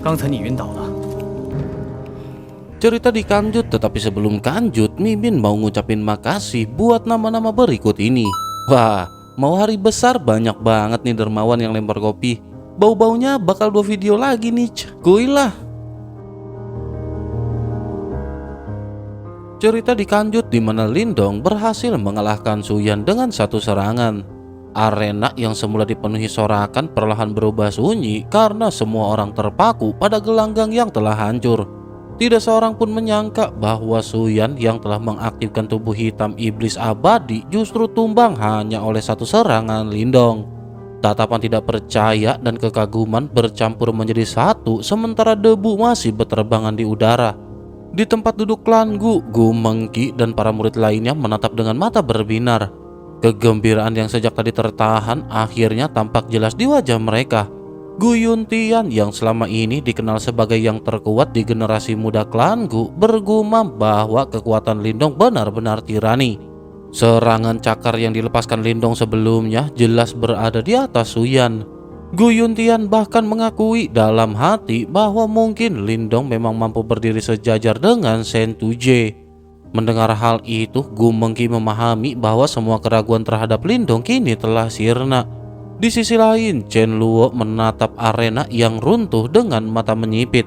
刚才你晕倒了。 Cerita dikanjut, tetapi sebelum kanjut, Mimin mau ngucapin makasih buat nama-nama berikut ini. Wah, mau hari besar banyak banget nih dermawan yang lempar kopi. Bau-baunya bakal 2 video lagi nih, kuy lah. Cerita dikanjut di mana Lindong berhasil mengalahkan Suyan dengan satu serangan. Arena yang semula dipenuhi sorakan perlahan berubah sunyi karena semua orang terpaku pada gelanggang yang telah hancur. Tidak seorang pun menyangka bahwa Suyan yang telah mengaktifkan tubuh hitam iblis abadi justru tumbang hanya oleh satu serangan Lindong. Tatapan tidak percaya dan kekaguman bercampur menjadi satu sementara debu masih berterbangan di udara. Di tempat duduk klan Gu Mengki dan para murid lainnya menatap dengan mata berbinar. Kegembiraan yang sejak tadi tertahan akhirnya tampak jelas di wajah mereka. Gu Yuntian yang selama ini dikenal sebagai yang terkuat di generasi muda klan Gu bergumam bahwa kekuatan Lindong benar-benar tirani. Serangan cakar yang dilepaskan Lindong sebelumnya jelas berada di atas Suyan. Gu Yuntian bahkan mengakui dalam hati bahwa mungkin Lindong memang mampu berdiri sejajar dengan Shen Tuje. Mendengar hal itu, Gu Mengki memahami bahwa semua keraguan terhadap Lindong kini telah sirna. Di sisi lain, Chen Luo menatap arena yang runtuh dengan mata menyipit.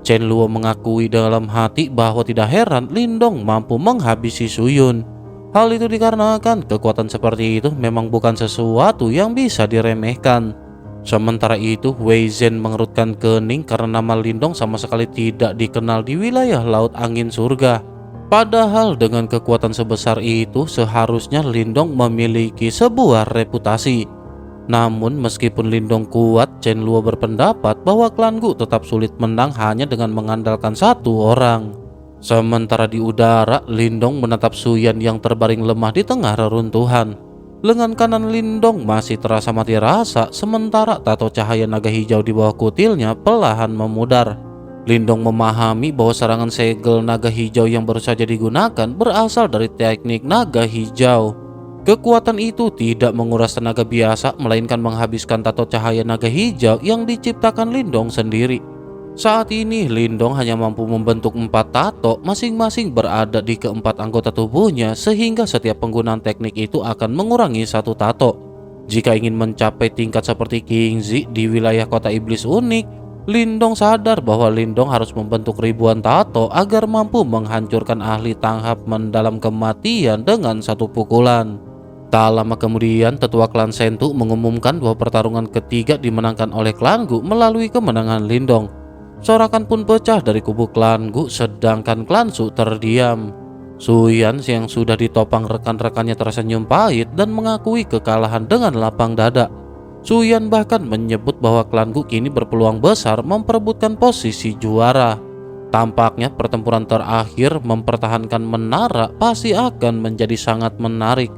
Chen Luo mengakui dalam hati bahwa tidak heran Lindong mampu menghabisi Suyun. Hal itu dikarenakan kekuatan seperti itu memang bukan sesuatu yang bisa diremehkan. Sementara itu, Wei Zhen mengerutkan kening karena nama Lindong sama sekali tidak dikenal di wilayah Laut Angin Surga. Padahal dengan kekuatan sebesar itu seharusnya Lindong memiliki sebuah reputasi. Namun meskipun Lindong kuat, Chen Luo berpendapat bahwa klan Gu tetap sulit menang hanya dengan mengandalkan satu orang. Sementara di udara, Lindong menatap Suyan yang terbaring lemah di tengah reruntuhan. Lengan kanan Lindong masih terasa mati rasa, sementara tato cahaya naga hijau di bawah kutilnya perlahan memudar. Lindong memahami bahwa serangan segel naga hijau yang baru saja digunakan berasal dari teknik naga hijau. Kekuatan itu tidak menguras tenaga biasa, melainkan menghabiskan tato cahaya naga hijau yang diciptakan Lindong sendiri. Saat ini Lindong hanya mampu membentuk 4 tato, masing-masing berada di keempat anggota tubuhnya, sehingga setiap penggunaan teknik itu akan mengurangi 1 tato. Jika ingin mencapai tingkat seperti Kingzi di wilayah kota iblis unik, Lindong sadar bahwa Lindong harus membentuk ribuan tato agar mampu menghancurkan ahli tanghap mendalam kematian dengan 1 pukulan. Tak lama kemudian, tetua klan Sentu mengumumkan bahwa pertarungan ketiga dimenangkan oleh klan Gu melalui kemenangan Lindong. Sorakan pun pecah dari kubu klan Gu, sedangkan klan Su terdiam. Suyan yang sudah ditopang rekan-rekannya tersenyum pahit dan mengakui kekalahan dengan lapang dada. Suyan bahkan menyebut bahwa klan Gu kini berpeluang besar memperebutkan posisi juara. Tampaknya pertempuran terakhir mempertahankan menara pasti akan menjadi sangat menarik.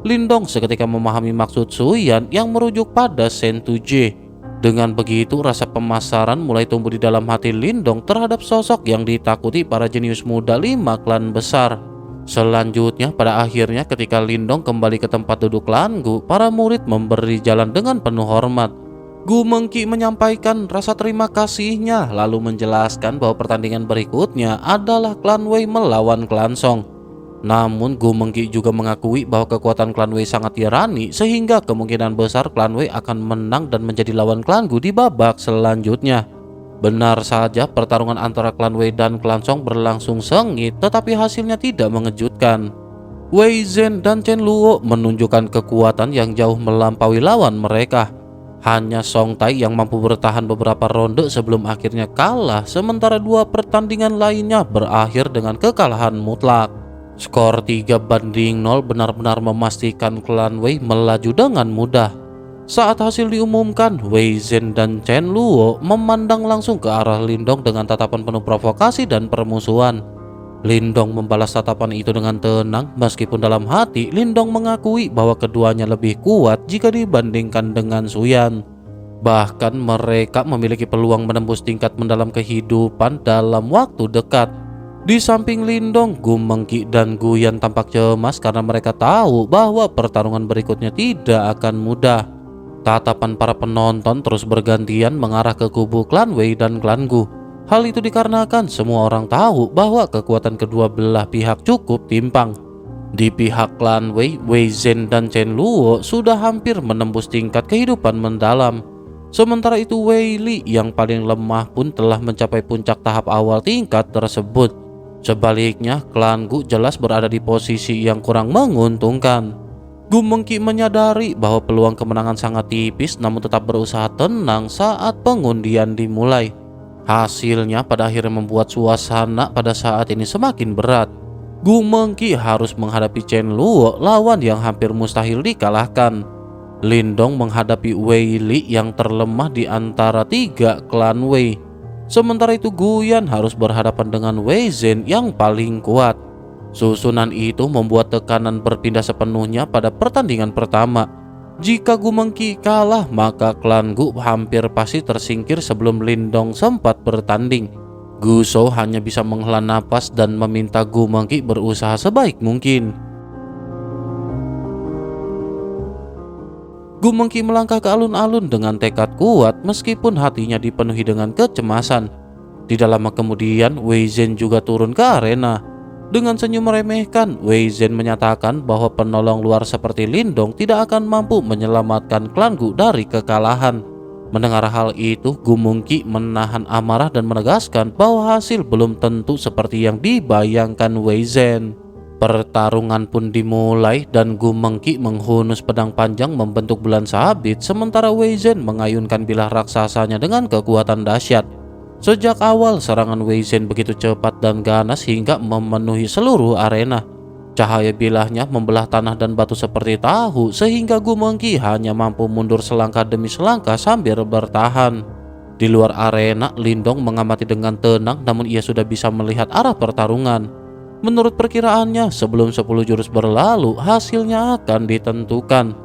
Lindong seketika memahami maksud Suyan yang merujuk pada Shen Tuje. Dengan begitu, rasa pemasaran mulai tumbuh di dalam hati Lindong terhadap sosok yang ditakuti para jenius muda 5 klan besar. Selanjutnya, pada akhirnya ketika Lindong kembali ke tempat duduk klan Gu, para murid memberi jalan dengan penuh hormat. Gu Mengki menyampaikan rasa terima kasihnya, lalu menjelaskan bahwa pertandingan berikutnya adalah klan Wei melawan klan Song. Namun Gu Mengki juga mengakui bahwa kekuatan klan Wei sangat tirani, sehingga kemungkinan besar klan Wei akan menang dan menjadi lawan klan Gu di babak selanjutnya. Benar saja, pertarungan antara klan Wei dan klan Song berlangsung sengit, tetapi hasilnya tidak mengejutkan. Wei Zhen dan Chen Luo menunjukkan kekuatan yang jauh melampaui lawan mereka. Hanya Song Tai yang mampu bertahan beberapa ronde sebelum akhirnya kalah, sementara 2 pertandingan lainnya berakhir dengan kekalahan mutlak. Skor 3-0 benar-benar memastikan klan Wei melaju dengan mudah. Saat hasil diumumkan, Wei Zhen dan Chen Luo memandang langsung ke arah Lindong dengan tatapan penuh provokasi dan permusuhan. Lindong membalas tatapan itu dengan tenang, meskipun dalam hati Lindong mengakui bahwa keduanya lebih kuat jika dibandingkan dengan Suyan. Bahkan mereka memiliki peluang menembus tingkat mendalam kehidupan dalam waktu dekat. Di samping Lindong, Gu Mengki dan Guyan tampak cemas karena mereka tahu bahwa pertarungan berikutnya tidak akan mudah. Tatapan para penonton terus bergantian mengarah ke kubu klan Wei dan klan Gu. Hal itu dikarenakan semua orang tahu bahwa kekuatan kedua belah pihak cukup timpang. Di pihak klan Wei, Wei Zhen dan Chen Luo sudah hampir menembus tingkat kehidupan mendalam. Sementara itu Wei Li yang paling lemah pun telah mencapai puncak tahap awal tingkat tersebut. Sebaliknya, klan Gu jelas berada di posisi yang kurang menguntungkan. Gu Mengki menyadari bahwa peluang kemenangan sangat tipis, namun tetap berusaha tenang saat pengundian dimulai. Hasilnya pada akhirnya membuat suasana pada saat ini semakin berat. Gu Mengki harus menghadapi Chen Luo, lawan yang hampir mustahil dikalahkan. Lindong menghadapi Wei Li yang terlemah di antara 3 klan Wei. Sementara itu Guyan harus berhadapan dengan Wei Zhen yang paling kuat. Susunan itu membuat tekanan berpindah sepenuhnya pada pertandingan pertama. Jika Gu Mengki kalah, maka klan Gu hampir pasti tersingkir sebelum Lindong sempat bertanding. Gu Shou hanya bisa menghela napas dan meminta Gu Mengki berusaha sebaik mungkin. Gu Mengki melangkah ke alun-alun dengan tekad kuat meskipun hatinya dipenuhi dengan kecemasan. Tidak lama kemudian, Wei Zhen juga turun ke arena. Dengan senyum meremehkan, Wei Zhen menyatakan bahwa penolong luar seperti Lindong tidak akan mampu menyelamatkan klan Gu dari kekalahan. Mendengar hal itu, Gu Mengki menahan amarah dan menegaskan bahwa hasil belum tentu seperti yang dibayangkan Wei Zhen. Pertarungan pun dimulai dan Gu Mengki menghunus pedang panjang membentuk bulan sabit, sementara Wei Zhen mengayunkan bilah raksasanya dengan kekuatan dahsyat. Sejak awal serangan Wei Zhen begitu cepat dan ganas hingga memenuhi seluruh arena. Cahaya bilahnya membelah tanah dan batu seperti tahu sehingga Gu Mengki hanya mampu mundur selangkah demi selangkah sambil bertahan. Di luar arena, Lindong mengamati dengan tenang, namun ia sudah bisa melihat arah pertarungan. Menurut perkiraannya, sebelum 10 jurus berlalu, hasilnya akan ditentukan.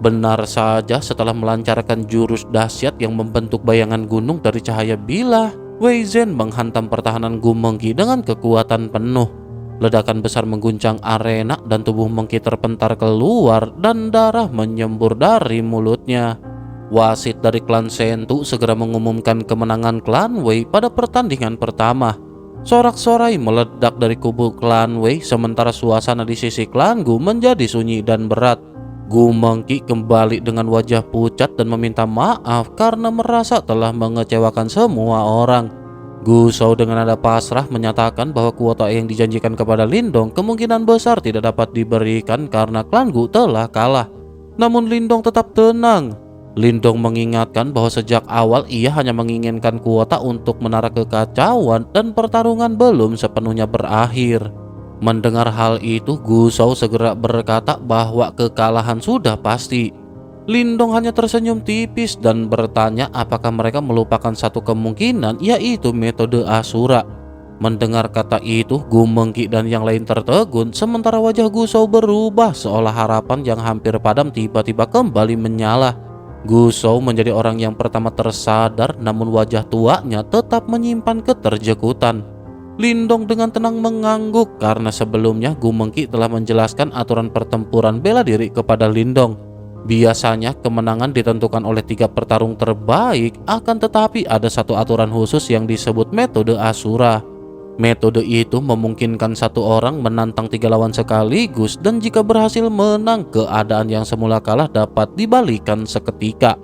Benar saja, setelah melancarkan jurus dahsyat yang membentuk bayangan gunung dari cahaya bilah, Wei Zhen menghantam pertahanan Gu Mengki dengan kekuatan penuh. Ledakan besar mengguncang arena dan tubuh Mengki terpentar keluar dan darah menyembur dari mulutnya. Wasit dari klan Sentu segera mengumumkan kemenangan klan Wei pada pertandingan pertama. Sorak-sorai meledak dari kubu klan Wei, sementara suasana di sisi klan Gu menjadi sunyi dan berat. Gu Mengki kembali dengan wajah pucat dan meminta maaf karena merasa telah mengecewakan semua orang. Gu Shou dengan nada pasrah menyatakan bahwa kuota yang dijanjikan kepada Lindong kemungkinan besar tidak dapat diberikan karena klan Gu telah kalah. Namun Lindong tetap tenang. Lindong mengingatkan bahwa sejak awal ia hanya menginginkan kuota untuk menara kekacauan dan pertarungan belum sepenuhnya berakhir. Mendengar hal itu, Gu Shou segera berkata bahwa kekalahan sudah pasti. Lindong hanya tersenyum tipis dan bertanya apakah mereka melupakan satu kemungkinan, yaitu metode Asura. Mendengar kata itu, Gu Mengki dan yang lain tertegun, sementara wajah Gu Shou berubah seolah harapan yang hampir padam tiba-tiba kembali menyala. Gu Shou menjadi orang yang pertama tersadar, namun wajah tuanya tetap menyimpan keterjekutan. Lindong dengan tenang mengangguk karena sebelumnya Gu Mengki telah menjelaskan aturan pertempuran bela diri kepada Lindong. Biasanya kemenangan ditentukan oleh 3 petarung terbaik, akan tetapi ada satu aturan khusus yang disebut metode Asura. Metode itu memungkinkan satu orang menantang 3 lawan sekaligus, dan jika berhasil menang, keadaan yang semula kalah dapat dibalikan seketika.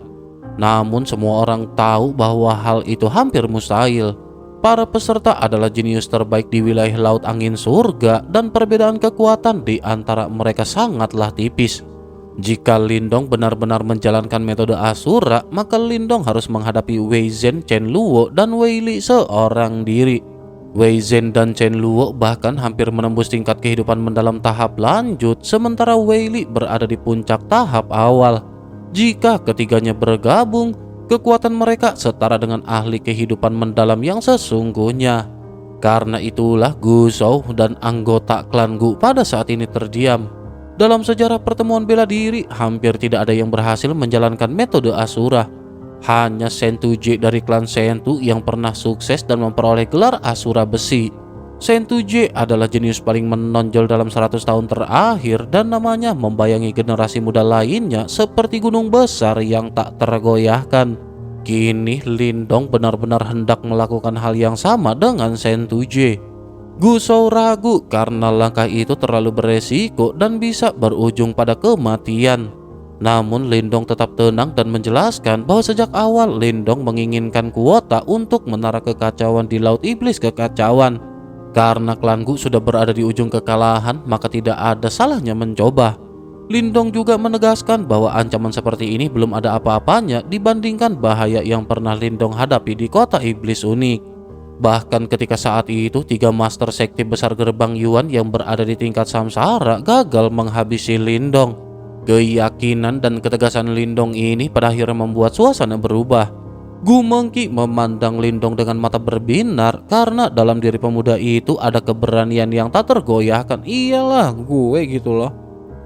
Namun semua orang tahu bahwa hal itu hampir mustahil. Para peserta adalah jenius terbaik di wilayah Laut Angin Surga dan perbedaan kekuatan di antara mereka sangatlah tipis. Jika Lindong benar-benar menjalankan metode Asura, maka Lindong harus menghadapi Wei Zhen, Chen Luo, dan Wei Li seorang diri. Wei Zhen dan Chen Luo bahkan hampir menembus tingkat kehidupan mendalam tahap lanjut, sementara Wei Li berada di puncak tahap awal. Jika ketiganya bergabung, kekuatan mereka setara dengan ahli kehidupan mendalam yang sesungguhnya. Karena itulah Gu Shou dan anggota klan Gu pada saat ini terdiam. Dalam sejarah pertemuan bela diri, hampir tidak ada yang berhasil menjalankan metode Asura. Hanya Sentu J dari klan Sentu yang pernah sukses dan memperoleh gelar Asura Besi. Sentuje adalah jenius paling menonjol dalam 100 tahun terakhir dan namanya membayangi generasi muda lainnya seperti gunung besar yang tak tergoyahkan. Kini Lindong benar-benar hendak melakukan hal yang sama dengan Sentuje. Gusou ragu karena langkah itu terlalu beresiko dan bisa berujung pada kematian. Namun Lindong tetap tenang dan menjelaskan bahwa sejak awal Lindong menginginkan kuota untuk menara kekacauan di Laut Iblis Kekacauan. Karena klan Gu sudah berada di ujung kekalahan, maka tidak ada salahnya mencoba. Lindong juga menegaskan bahwa ancaman seperti ini belum ada apa-apanya dibandingkan bahaya yang pernah Lindong hadapi di kota iblis unik. Bahkan ketika saat itu 3 master sekte besar gerbang Yuan yang berada di tingkat samsara gagal menghabisi Lindong. Keyakinan dan ketegasan Lindong ini pada akhirnya membuat suasana berubah. Gu Mengki memandang Lindong dengan mata berbinar karena dalam diri pemuda itu ada keberanian yang tak tergoyahkan. Iyalah gue gitu loh.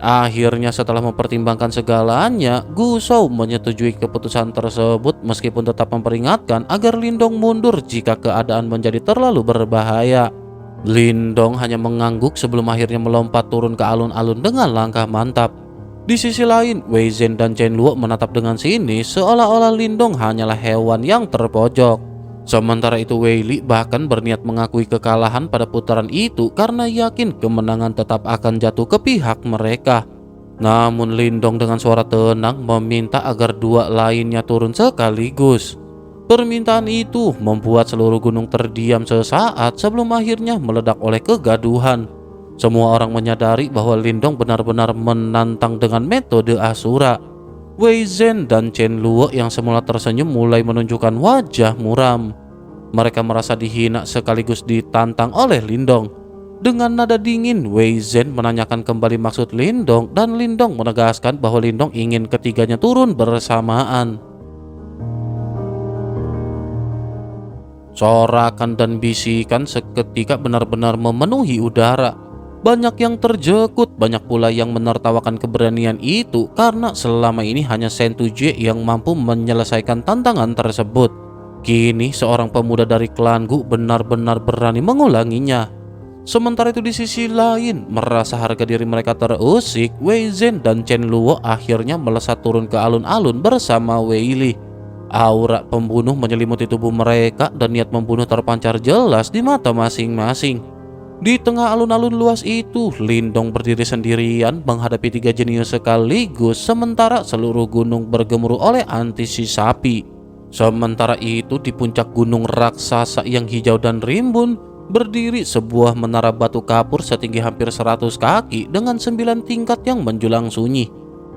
Akhirnya setelah mempertimbangkan segalanya, Gusou menyetujui keputusan tersebut meskipun tetap memperingatkan agar Lindong mundur jika keadaan menjadi terlalu berbahaya. Lindong hanya mengangguk sebelum akhirnya melompat turun ke alun-alun dengan langkah mantap. Di sisi lain, Wei Zhen dan Chen Luo menatap dengan sinis seolah-olah Lindong hanyalah hewan yang terpojok. Sementara itu Wei Li bahkan berniat mengakui kekalahan pada putaran itu karena yakin kemenangan tetap akan jatuh ke pihak mereka. Namun Lindong dengan suara tenang meminta agar 2 lainnya turun sekaligus. Permintaan itu membuat seluruh gunung terdiam sesaat sebelum akhirnya meledak oleh kegaduhan. Semua orang menyadari bahwa Lindong benar-benar menantang dengan metode Asura. Wei Zhen dan Chen Luo yang semula tersenyum mulai menunjukkan wajah muram. Mereka merasa dihina sekaligus ditantang oleh Lindong. Dengan nada dingin, Wei Zhen menanyakan kembali maksud Lindong dan Lindong menegaskan bahwa Lindong ingin ketiganya turun bersamaan. Sorakan dan bisikan seketika benar-benar memenuhi udara. Banyak yang terjekut, banyak pula yang menertawakan keberanian itu karena selama ini hanya Sentuje yang mampu menyelesaikan tantangan tersebut. Kini seorang pemuda dari klan Gu benar-benar berani mengulanginya. Sementara itu di sisi lain, merasa harga diri mereka terusik, Wei Zhen dan Chen Luo akhirnya melesat turun ke alun-alun bersama Wei Li. Aura pembunuh menyelimuti tubuh mereka dan niat membunuh terpancar jelas di mata masing-masing. Di tengah alun-alun luas itu, Lindong berdiri sendirian menghadapi 3 jenius sekaligus sementara seluruh gunung bergemuruh oleh antisi sapi. Sementara itu di puncak gunung raksasa yang hijau dan rimbun, berdiri sebuah menara batu kapur setinggi hampir 100 kaki dengan 9 tingkat yang menjulang sunyi.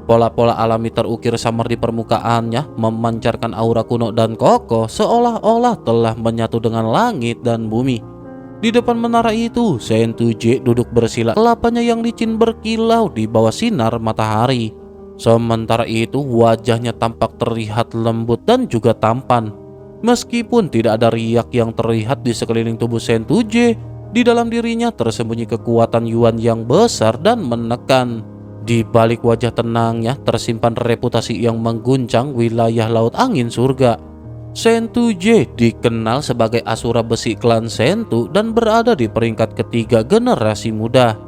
Pola-pola alami terukir samar di permukaannya memancarkan aura kuno dan kokoh seolah-olah telah menyatu dengan langit dan bumi. Di depan menara itu, Sentuje duduk bersila, kelapanya yang licin berkilau di bawah sinar matahari. Sementara itu, wajahnya tampak terlihat lembut dan juga tampan. Meskipun tidak ada riak yang terlihat di sekeliling tubuh Sentuje, di dalam dirinya tersembunyi kekuatan Yuan yang besar dan menekan. Di balik wajah tenangnya tersimpan reputasi yang mengguncang wilayah laut angin surga. Sentuje dikenal sebagai Asura besi klan Sentu dan berada di peringkat ketiga generasi muda.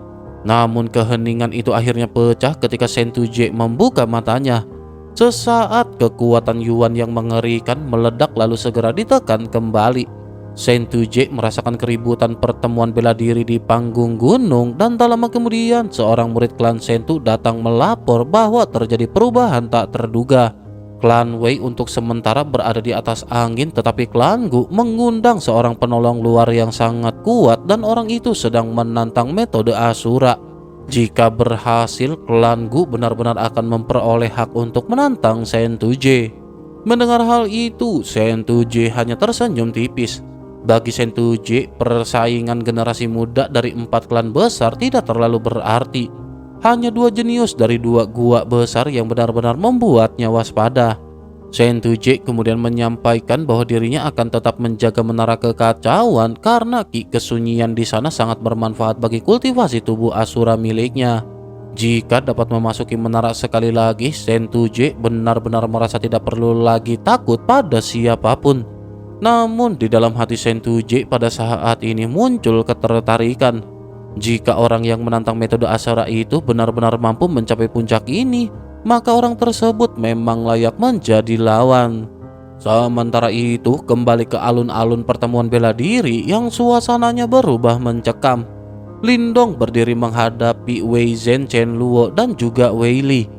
Namun keheningan itu akhirnya pecah ketika Sentuje membuka matanya. Sesaat kekuatan Yuan yang mengerikan meledak lalu segera ditekan kembali. Sentuje merasakan keributan pertemuan bela diri di panggung gunung dan tak lama kemudian seorang murid klan Sentu datang melapor bahwa terjadi perubahan tak terduga. Klan Wei untuk sementara berada di atas angin, tetapi klan Gu mengundang seorang penolong luar yang sangat kuat dan orang itu sedang menantang metode Asura. Jika berhasil, klan Gu benar-benar akan memperoleh hak untuk menantang Sentuje. Mendengar hal itu, Sentuje hanya tersenyum tipis. Bagi Sentuje, persaingan generasi muda dari 4 klan besar tidak terlalu berarti. Hanya 2 jenius dari 2 gua besar yang benar-benar membuatnya waspada. Sentuje kemudian menyampaikan bahwa dirinya akan tetap menjaga menara kekacauan karena ki kesunyian di sana sangat bermanfaat bagi kultivasi tubuh Asura miliknya. Jika dapat memasuki menara sekali lagi, Sentuje benar-benar merasa tidak perlu lagi takut pada siapapun. Namun di dalam hati Sentuje pada saat ini muncul ketertarikan. Jika orang yang menantang metode Ashura itu benar-benar mampu mencapai puncak ini, maka orang tersebut memang layak menjadi lawan. Sementara itu, kembali ke alun-alun pertemuan bela diri yang suasananya berubah mencekam. Lindong berdiri menghadapi Wei Zhen, Chen Luo, dan juga Wei Li.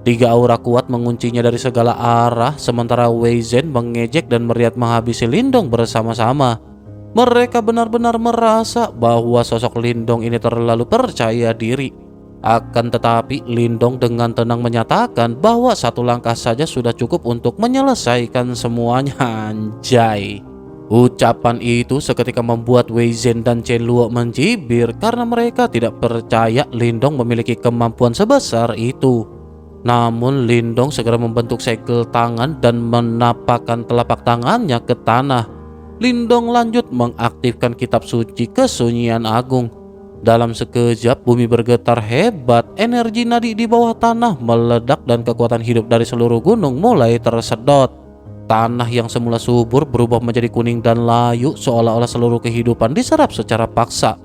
Tiga aura kuat menguncinya dari segala arah, sementara Wei Zhen mengejek dan meriat menghabisi Lindong bersama-sama. Mereka benar-benar merasa bahwa sosok Lindong ini terlalu percaya diri. Akan tetapi Lindong dengan tenang menyatakan bahwa satu langkah saja sudah cukup untuk menyelesaikan semuanya. Anjay. Ucapan itu seketika membuat Wei Zhen dan Chen Luo mencibir karena mereka tidak percaya Lindong memiliki kemampuan sebesar itu. Namun Lindong segera membentuk segel tangan dan menapakkan telapak tangannya ke tanah. Lindong lanjut mengaktifkan kitab suci kesunyian agung. Dalam sekejap bumi bergetar hebat, energi nadi di bawah tanah meledak dan kekuatan hidup dari seluruh gunung mulai tersedot. Tanah yang semula subur berubah menjadi kuning dan layu, seolah-olah seluruh kehidupan diserap secara paksa.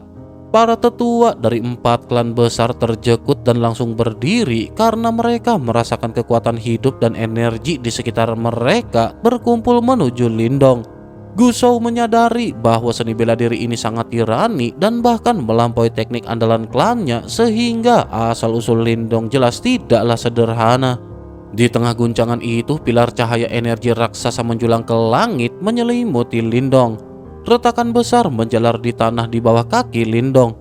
Para tetua dari 4 klan besar terjekut dan langsung berdiri karena mereka merasakan kekuatan hidup dan energi di sekitar mereka berkumpul menuju Lindong. Gusou menyadari bahwa seni bela diri ini sangat tirani dan bahkan melampaui teknik andalan klannya, sehingga asal-usul Lindong jelas tidaklah sederhana. Di tengah guncangan itu, pilar cahaya energi raksasa menjulang ke langit menyelimuti Lindong. Retakan besar menjalar di tanah di bawah kaki Lindong.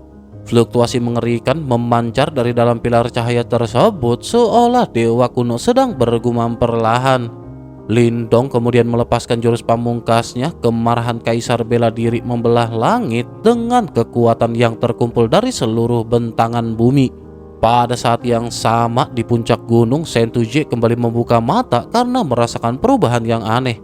Fluktuasi mengerikan memancar dari dalam pilar cahaya tersebut, seolah dewa kuno sedang bergumam perlahan. Lindong kemudian melepaskan jurus pamungkasnya, kemarahan kaisar bela diri membelah langit dengan kekuatan yang terkumpul dari seluruh bentangan bumi. Pada saat yang sama di puncak gunung, Sentuje kembali membuka mata karena merasakan perubahan yang aneh.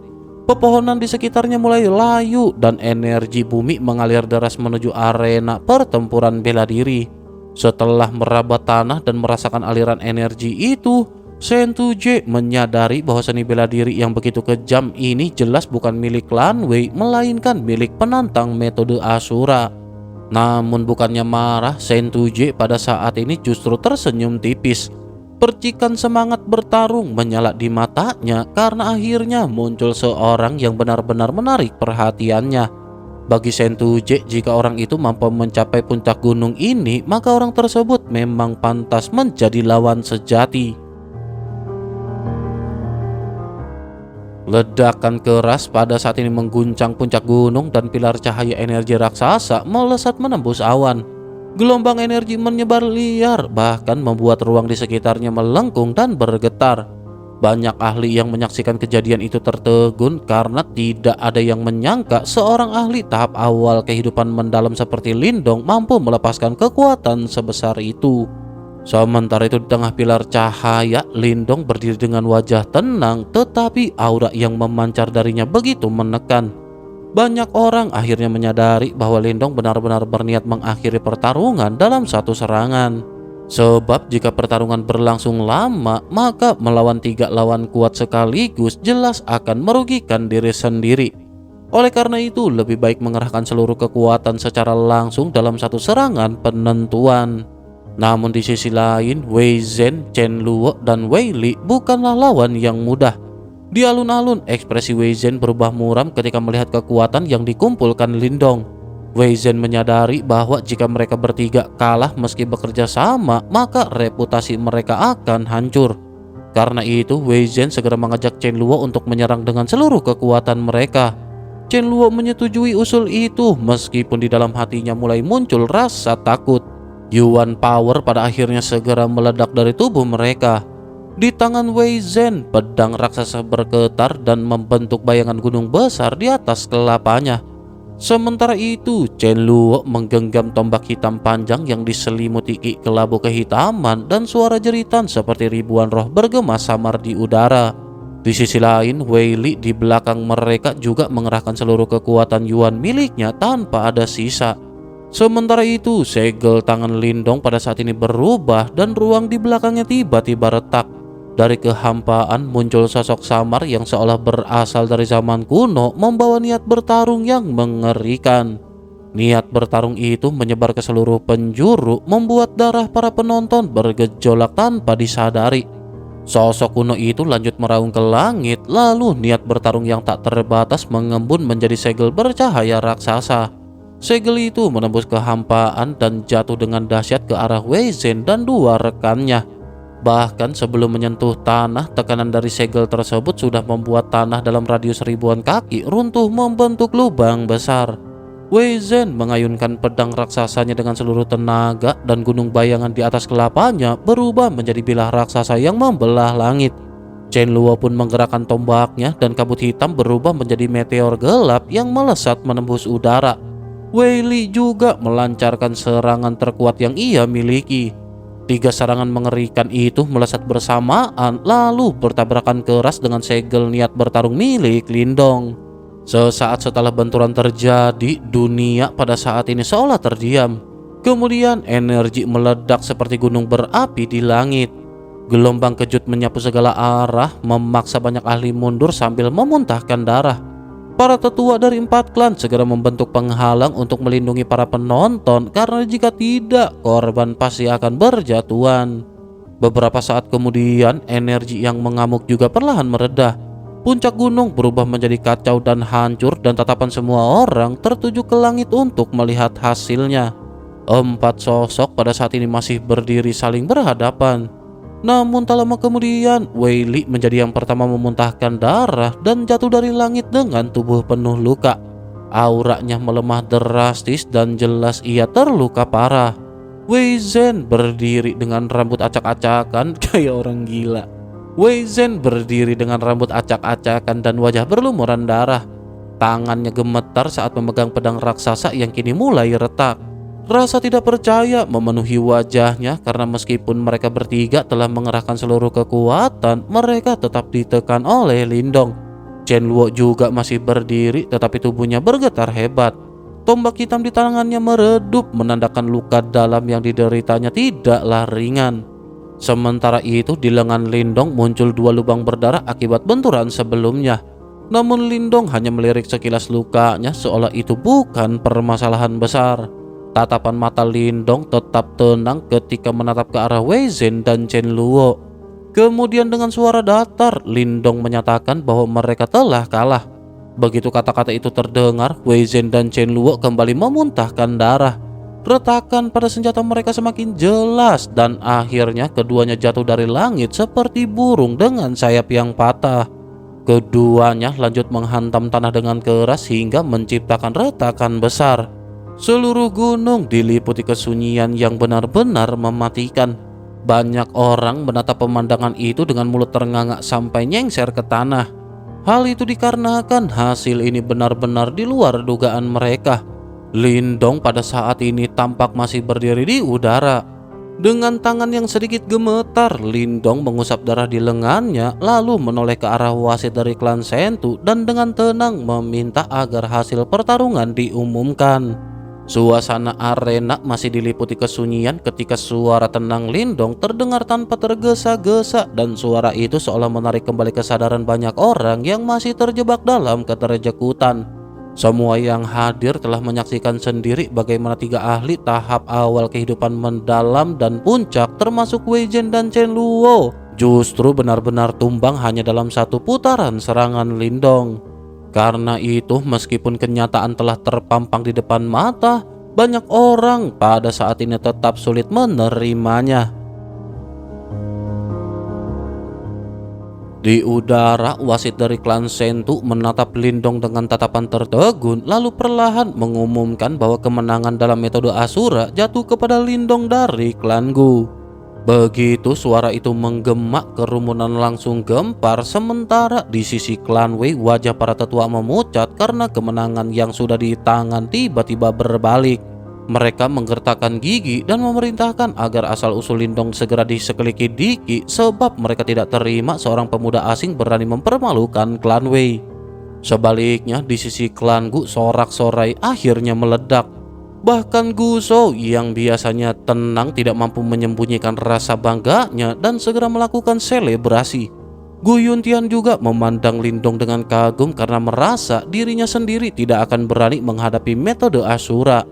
Pepohonan di sekitarnya mulai layu dan energi bumi mengalir deras menuju arena pertempuran bela diri. Setelah meraba tanah dan merasakan aliran energi itu, Sentuje menyadari bahwa seni bela diri yang begitu kejam ini jelas bukan milik klan Wei, melainkan milik penantang metode Ashura. Namun bukannya marah, Sentuje pada saat ini justru tersenyum tipis. Percikan semangat bertarung menyala di matanya karena akhirnya muncul seorang yang benar-benar menarik perhatiannya. Bagi Sentuje, jika orang itu mampu mencapai puncak gunung ini, maka orang tersebut memang pantas menjadi lawan sejati. Ledakan keras pada saat ini mengguncang puncak gunung dan pilar cahaya energi raksasa melesat menembus awan. Gelombang energi menyebar liar, bahkan membuat ruang di sekitarnya melengkung dan bergetar. Banyak ahli yang menyaksikan kejadian itu tertegun karena tidak ada yang menyangka seorang ahli tahap awal kehidupan mendalam seperti Lindong mampu melepaskan kekuatan sebesar itu. Sementara itu di tengah pilar cahaya, Lindong berdiri dengan wajah tenang, tetapi aura yang memancar darinya begitu menekan. Banyak orang akhirnya menyadari bahwa Lindong benar-benar berniat mengakhiri pertarungan dalam satu serangan. Sebab jika pertarungan berlangsung lama, maka melawan 3 lawan kuat sekaligus jelas akan merugikan diri sendiri. Oleh karena itu, lebih baik mengerahkan seluruh kekuatan secara langsung dalam satu serangan penentuan. Namun di sisi lain, Wei Zhen, Chen Luo, dan Wei Li bukanlah lawan yang mudah. Di alun-alun, ekspresi Wei Zhen berubah muram ketika melihat kekuatan yang dikumpulkan Lindong. Wei Zhen menyadari bahwa jika mereka bertiga kalah meski bekerja sama, maka reputasi mereka akan hancur. Karena itu, Wei Zhen segera mengajak Chen Luo untuk menyerang dengan seluruh kekuatan mereka. Chen Luo menyetujui usul itu meskipun di dalam hatinya mulai muncul rasa takut. Yuan Power pada akhirnya segera meledak dari tubuh mereka. Di tangan Wei Zhen, pedang raksasa bergetar dan membentuk bayangan gunung besar di atas kelapanya. Sementara itu, Chen Luo menggenggam tombak hitam panjang yang diselimuti kelabu kehitaman dan suara jeritan seperti ribuan roh bergema samar di udara. Di sisi lain, Wei Li di belakang mereka juga mengerahkan seluruh kekuatan Yuan miliknya tanpa ada sisa. Sementara itu, segel tangan Lindong pada saat ini berubah dan ruang di belakangnya tiba-tiba retak. Dari kehampaan muncul sosok samar yang seolah berasal dari zaman kuno, membawa niat bertarung yang mengerikan. Niat bertarung itu menyebar ke seluruh penjuru, membuat darah para penonton bergejolak tanpa disadari. Sosok kuno itu lanjut meraung ke langit, lalu niat bertarung yang tak terbatas mengembun menjadi segel bercahaya raksasa. Segel itu menembus kehampaan dan jatuh dengan dahsyat ke arah Wei Zhen dan dua rekannya. Bahkan sebelum menyentuh tanah, tekanan dari segel tersebut sudah membuat tanah dalam radius ribuan kaki runtuh membentuk lubang besar. Wei Zhen mengayunkan pedang raksasanya dengan seluruh tenaga dan gunung bayangan di atas kelapanya berubah menjadi bilah raksasa yang membelah langit. Chen Luo pun menggerakkan tombaknya dan kabut hitam berubah menjadi meteor gelap yang melesat menembus udara. Wei Li juga melancarkan serangan terkuat yang ia miliki. 3 serangan mengerikan itu melesat bersamaan lalu bertabrakan keras dengan segel niat bertarung milik Lindong. Sesaat setelah benturan terjadi, dunia pada saat ini seolah terdiam. Kemudian energi meledak seperti gunung berapi di langit. Gelombang kejut menyapu segala arah, memaksa banyak ahli mundur sambil memuntahkan darah. Para tetua dari 4 klan segera membentuk penghalang untuk melindungi para penonton, karena jika tidak, korban pasti akan berjatuhan. Beberapa saat kemudian, energi yang mengamuk juga perlahan meredah. Puncak gunung berubah menjadi kacau dan hancur, dan tatapan semua orang tertuju ke langit untuk melihat hasilnya. 4 sosok pada saat ini masih berdiri saling berhadapan. Namun tak lama kemudian, Wei Li menjadi yang pertama memuntahkan darah dan jatuh dari langit dengan tubuh penuh luka. Auranya melemah drastis dan jelas ia terluka parah. Wei Zhen berdiri dengan rambut acak-acakan kayak orang gila. Wei Zhen berdiri dengan rambut acak-acakan dan wajah berlumuran darah. Tangannya gemetar saat memegang pedang raksasa yang kini mulai retak. Rasa tidak percaya memenuhi wajahnya karena meskipun mereka bertiga telah mengerahkan seluruh kekuatan, mereka tetap ditekan oleh Lindong. Chen Luo juga masih berdiri tetapi tubuhnya bergetar hebat. Tombak hitam di tangannya meredup menandakan luka dalam yang dideritanya tidaklah ringan. Sementara itu di lengan Lindong muncul 2 lubang berdarah akibat benturan sebelumnya. Namun Lindong hanya melirik sekilas lukanya seolah itu bukan permasalahan besar. Tatapan mata Lindong tetap tenang ketika menatap ke arah Wei Zhen dan Chen Luo. Kemudian dengan suara datar, Lindong menyatakan bahwa mereka telah kalah. Begitu kata-kata itu terdengar, Wei Zhen dan Chen Luo kembali memuntahkan darah. Retakan pada senjata mereka semakin jelas dan akhirnya keduanya jatuh dari langit seperti burung dengan sayap yang patah. Keduanya lanjut menghantam tanah dengan keras hingga menciptakan retakan besar. Seluruh gunung diliputi kesunyian yang benar-benar mematikan. Banyak orang menatap pemandangan itu dengan mulut ternganga sampai nyengser ke tanah. Hal itu dikarenakan hasil ini benar-benar di luar dugaan mereka. Lindong pada saat ini tampak masih berdiri di udara. Dengan tangan yang sedikit gemetar, Lindong mengusap darah di lengannya lalu menoleh ke arah wasit dari klan Sentu dan dengan tenang meminta agar hasil pertarungan diumumkan. Suasana arena masih diliputi kesunyian ketika suara tenang Lindong terdengar tanpa tergesa-gesa, dan suara itu seolah menarik kembali kesadaran banyak orang yang masih terjebak dalam keterjekutan. Semua yang hadir telah menyaksikan sendiri bagaimana 3 ahli tahap awal kehidupan mendalam dan puncak termasuk Wei Zhen dan Chen Luo justru benar-benar tumbang hanya dalam 1 putaran serangan Lindong. Karena itu, meskipun kenyataan telah terpampang di depan mata, banyak orang pada saat ini tetap sulit menerimanya. Di udara, wasit dari klan Sentu menatap Lindong dengan tatapan tertegun, lalu perlahan mengumumkan bahwa kemenangan dalam metode Asura jatuh kepada Lindong dari klan Gu. Begitu suara itu menggema, kerumunan langsung gempar. Sementara di sisi klan Wei, wajah para tetua memucat karena kemenangan yang sudah di tangan tiba-tiba berbalik. Mereka menggertakkan gigi dan memerintahkan agar asal-usul Lindong segera disekeliki Diki, sebab mereka tidak terima seorang pemuda asing berani mempermalukan klan Wei. Sebaliknya di sisi klan Gu, sorak-sorai akhirnya meledak. Bahkan Guso yang biasanya tenang tidak mampu menyembunyikan rasa bangganya dan segera melakukan selebrasi. Gu Yuntian juga memandang Lindong dengan kagum karena merasa dirinya sendiri tidak akan berani menghadapi metode Asura.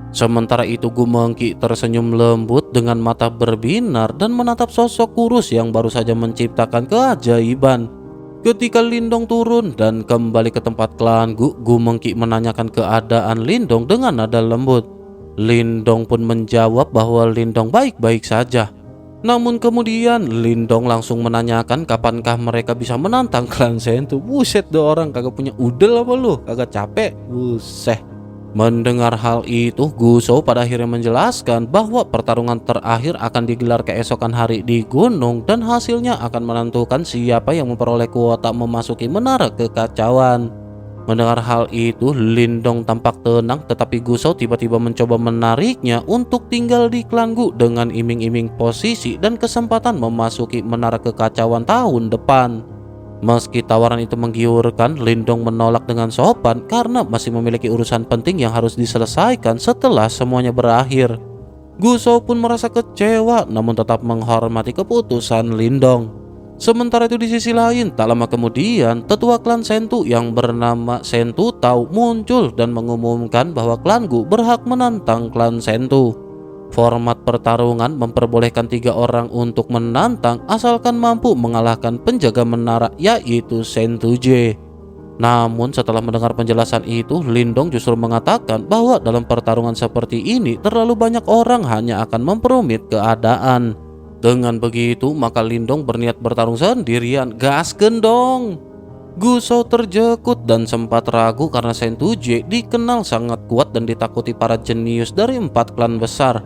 Sementara itu Gu Mengki tersenyum lembut dengan mata berbinar dan menatap sosok kurus yang baru saja menciptakan keajaiban. Ketika Lindong turun dan kembali ke tempat klan Gu Mengki menanyakan keadaan Lindong dengan nada lembut. Lindong pun menjawab bahwa Lindong baik-baik saja. Namun kemudian Lindong langsung menanyakan kapankah mereka bisa menantang klan Sentu. Buset, dua orang kagak punya udel apa lu? Kagak capek? Buset. Mendengar hal itu, Guso pada akhirnya menjelaskan bahwa pertarungan terakhir akan digelar keesokan hari di gunung dan hasilnya akan menentukan siapa yang memperoleh kuota memasuki menara kekacauan. Mendengar hal itu, Lindong tampak tenang, tetapi Guso tiba-tiba mencoba menariknya untuk tinggal di klan Gu dengan iming-iming posisi dan kesempatan memasuki menara kekacauan tahun depan. Meski tawaran itu menggiurkan, Lindong menolak dengan sopan karena masih memiliki urusan penting yang harus diselesaikan setelah semuanya berakhir. Guso pun merasa kecewa namun tetap menghormati keputusan Lindong. Sementara itu di sisi lain, tak lama kemudian tetua klan Sentu yang bernama Sentu Tau muncul dan mengumumkan bahwa klan Gu berhak menantang klan Sentu. Format pertarungan memperbolehkan 3 orang untuk menantang asalkan mampu mengalahkan penjaga menara yaitu Sentu J. Namun setelah mendengar penjelasan itu, Lindong justru mengatakan bahwa dalam pertarungan seperti ini terlalu banyak orang hanya akan memperumit keadaan. Dengan begitu maka Lindong berniat bertarung sendirian. Gaskeun dong. Guso terjekut dan sempat ragu karena Sentu J dikenal sangat kuat dan ditakuti para jenius dari 4 klan besar.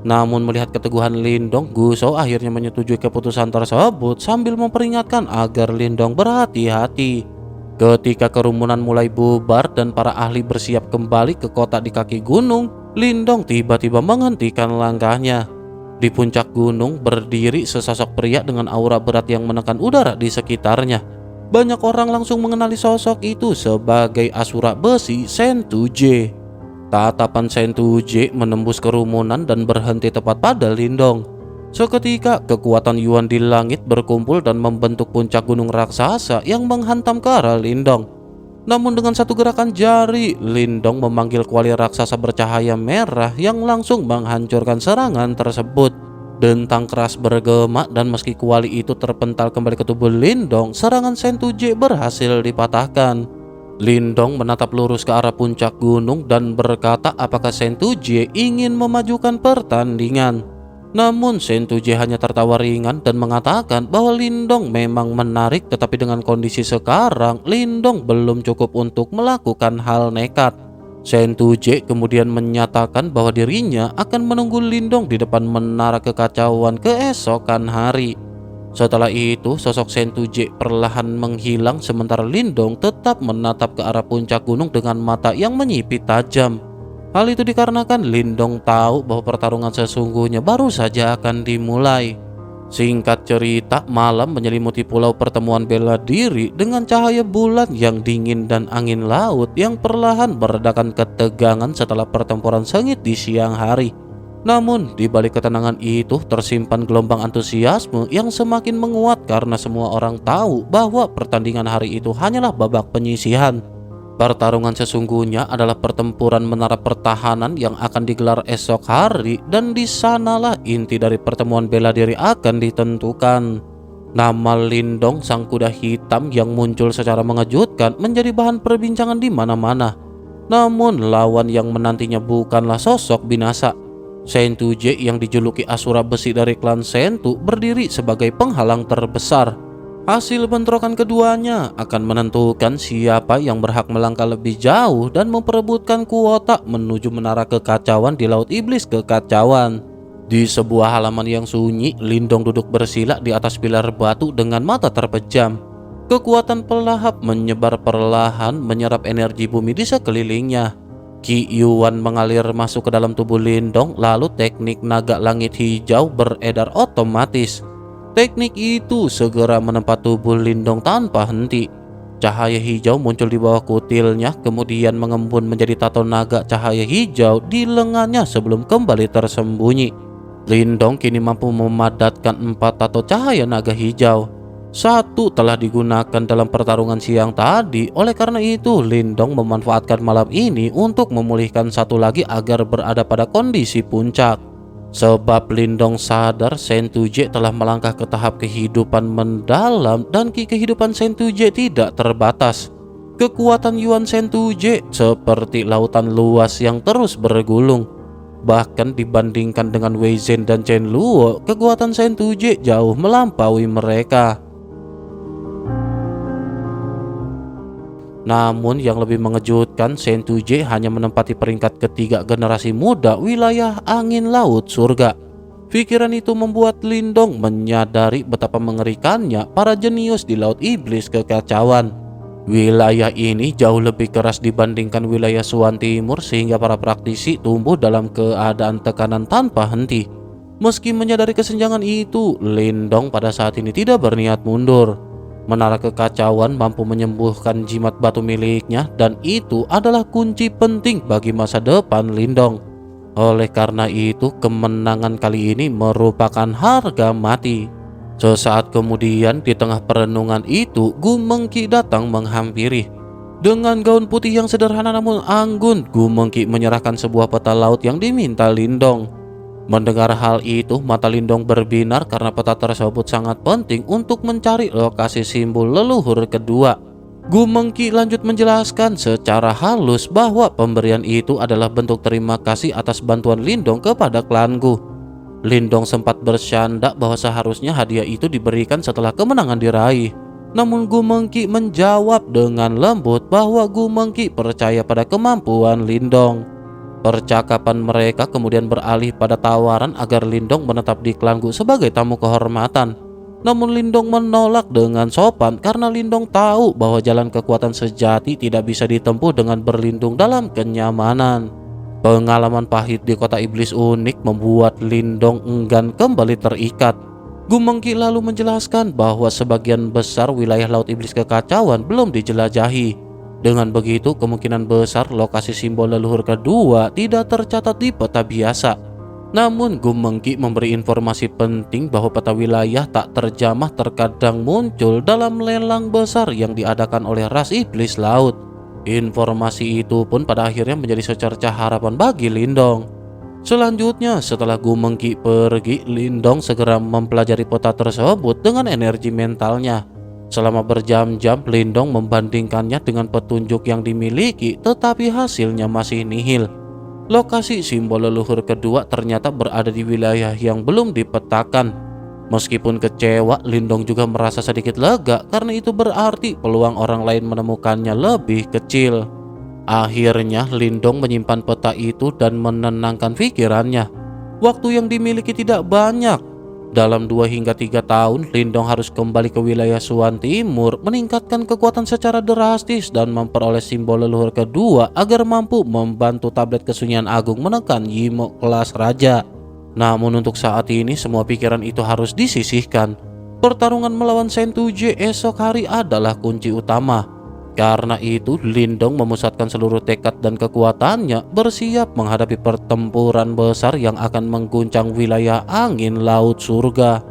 Namun melihat keteguhan Lindong, Guso akhirnya menyetujui keputusan tersebut sambil memperingatkan agar Lindong berhati-hati. Ketika kerumunan mulai bubar dan para ahli bersiap kembali ke kota di kaki gunung, Lindong tiba-tiba menghentikan langkahnya. Di puncak gunung berdiri sesosok pria dengan aura berat yang menekan udara di sekitarnya. Banyak orang langsung mengenali sosok itu sebagai Asura Besi Sentu J. Tatapan Sentu J menembus kerumunan dan berhenti tepat pada Lindong. Seketika kekuatan Yuan di langit berkumpul dan membentuk puncak gunung raksasa yang menghantam ke arah Lindong. Namun dengan satu gerakan jari, Lindong memanggil kuali raksasa bercahaya merah yang langsung menghancurkan serangan tersebut. Dentang keras bergema dan meski kuali itu terpental kembali ke tubuh Lindong, serangan Sentu J berhasil dipatahkan. Lindong menatap lurus ke arah puncak gunung dan berkata apakah Sentu J ingin memajukan pertandingan. Namun Sentu J hanya tertawa ringan dan mengatakan bahwa Lindong memang menarik, tetapi dengan kondisi sekarang Lindong belum cukup untuk melakukan hal nekat. Sentu J kemudian menyatakan bahwa dirinya akan menunggu Lindong di depan menara kekacauan keesokan hari. Setelah itu sosok Sentu J perlahan menghilang sementara Lindong tetap menatap ke arah puncak gunung dengan mata yang menyipit tajam. Hal itu dikarenakan Lindong tahu bahwa pertarungan sesungguhnya baru saja akan dimulai. Singkat cerita, malam menyelimuti pulau pertemuan bela diri dengan cahaya bulan yang dingin dan angin laut yang perlahan meredakan ketegangan setelah pertempuran sengit di siang hari. Namun di balik ketenangan itu tersimpan gelombang antusiasme yang semakin menguat karena semua orang tahu bahwa pertandingan hari itu hanyalah babak penyisihan. Pertarungan sesungguhnya adalah pertempuran menara pertahanan yang akan digelar esok hari dan di sanalah inti dari pertemuan bela diri akan ditentukan. Nama Lindong sang kuda hitam yang muncul secara mengejutkan menjadi bahan perbincangan di mana-mana. Namun lawan yang menantinya bukanlah sosok binasa. Sentu J yang dijuluki Asura Besi dari klan Sentu berdiri sebagai penghalang terbesar. Hasil bentrokan keduanya akan menentukan siapa yang berhak melangkah lebih jauh dan memperebutkan kuota menuju menara kekacauan di Laut Iblis Kekacauan. Di sebuah halaman yang sunyi, Lindong duduk bersila di atas pilar batu dengan mata terpejam. Kekuatan pelahap menyebar perlahan menyerap energi bumi di sekelilingnya. Qi Yuan mengalir masuk ke dalam tubuh Lindong, lalu teknik naga langit hijau beredar otomatis. Teknik itu segera menempa tubuh Lindong tanpa henti. Cahaya hijau muncul di bawah kutilnya, kemudian mengembun menjadi tato naga cahaya hijau di lengannya sebelum kembali tersembunyi. Lindong kini mampu memadatkan 4 tato cahaya naga hijau. Satu telah digunakan dalam pertarungan siang tadi, oleh karena itu Lindong memanfaatkan malam ini untuk memulihkan satu lagi agar berada pada kondisi puncak. Sebab Lindong sadar Sentuje telah melangkah ke tahap kehidupan mendalam dan kehidupan Sentuje tidak terbatas. Kekuatan Yuan Sentuje seperti lautan luas yang terus bergulung. Bahkan dibandingkan dengan Wei Zhen dan Chen Luo, kekuatan Sentuje jauh melampaui mereka. Namun yang lebih mengejutkan, Sentuje hanya menempati peringkat ketiga generasi muda wilayah angin laut surga. Pikiran itu membuat Lindong menyadari betapa mengerikannya para jenius di laut iblis kekacauan. Wilayah ini jauh lebih keras dibandingkan wilayah Suan Timur sehingga para praktisi tumbuh dalam keadaan tekanan tanpa henti. Meski menyadari kesenjangan itu, Lindong pada saat ini tidak berniat mundur. Menara kekacauan mampu menyembuhkan jimat batu miliknya dan itu adalah kunci penting bagi masa depan Lindong. Oleh karena itu, kemenangan kali ini merupakan harga mati. Sesaat kemudian di tengah perenungan itu, Gu Mengki datang menghampiri. Dengan gaun putih yang sederhana namun anggun, Gu Mengki menyerahkan sebuah peta laut yang diminta Lindong. Mendengar hal itu, mata Lindong berbinar karena peta tersebut sangat penting untuk mencari lokasi simbol leluhur kedua. Gu Mengki lanjut menjelaskan secara halus bahwa pemberian itu adalah bentuk terima kasih atas bantuan Lindong kepada klan Gu. Lindong sempat bersanda bahwa seharusnya hadiah itu diberikan setelah kemenangan diraih. Namun Gu Mengki menjawab dengan lembut bahwa Gu Mengki percaya pada kemampuan Lindong. Percakapan mereka kemudian beralih pada tawaran agar Lindong menetap di klan Gu sebagai tamu kehormatan. Namun Lindong menolak dengan sopan karena Lindong tahu bahwa jalan kekuatan sejati tidak bisa ditempuh dengan berlindung dalam kenyamanan. Pengalaman pahit di kota iblis unik membuat Lindong enggan kembali terikat. Gu Mengki lalu menjelaskan bahwa sebagian besar wilayah laut iblis kekacauan belum dijelajahi. Dengan begitu, kemungkinan besar lokasi simbol leluhur kedua tidak tercatat di peta biasa. Namun Gu Mengki memberi informasi penting bahwa peta wilayah tak terjamah terkadang muncul dalam lelang besar yang diadakan oleh ras iblis laut. Informasi itu pun pada akhirnya menjadi secercah harapan bagi Lindong. Selanjutnya, setelah Gu Mengki pergi, Lindong segera mempelajari peta tersebut dengan energi mentalnya. Selama berjam-jam, Lindong membandingkannya dengan petunjuk yang dimiliki, tetapi hasilnya masih nihil. Lokasi simbol leluhur kedua ternyata berada di wilayah yang belum dipetakan. Meskipun kecewa, Lindong juga merasa sedikit lega karena itu berarti peluang orang lain menemukannya lebih kecil. Akhirnya, Lindong menyimpan peta itu dan menenangkan pikirannya. Waktu yang dimiliki tidak banyak. Dalam 2 hingga 3 tahun, Lindong harus kembali ke wilayah Suan Timur, meningkatkan kekuatan secara drastis dan memperoleh simbol leluhur kedua agar mampu membantu tablet kesunyian agung menekan Yimo kelas raja. Namun untuk saat ini semua pikiran itu harus disisihkan. Pertarungan melawan Sentuje esok hari adalah kunci utama. Karena itu, Lindong memusatkan seluruh tekad dan kekuatannya bersiap menghadapi pertempuran besar yang akan mengguncang wilayah angin laut surga.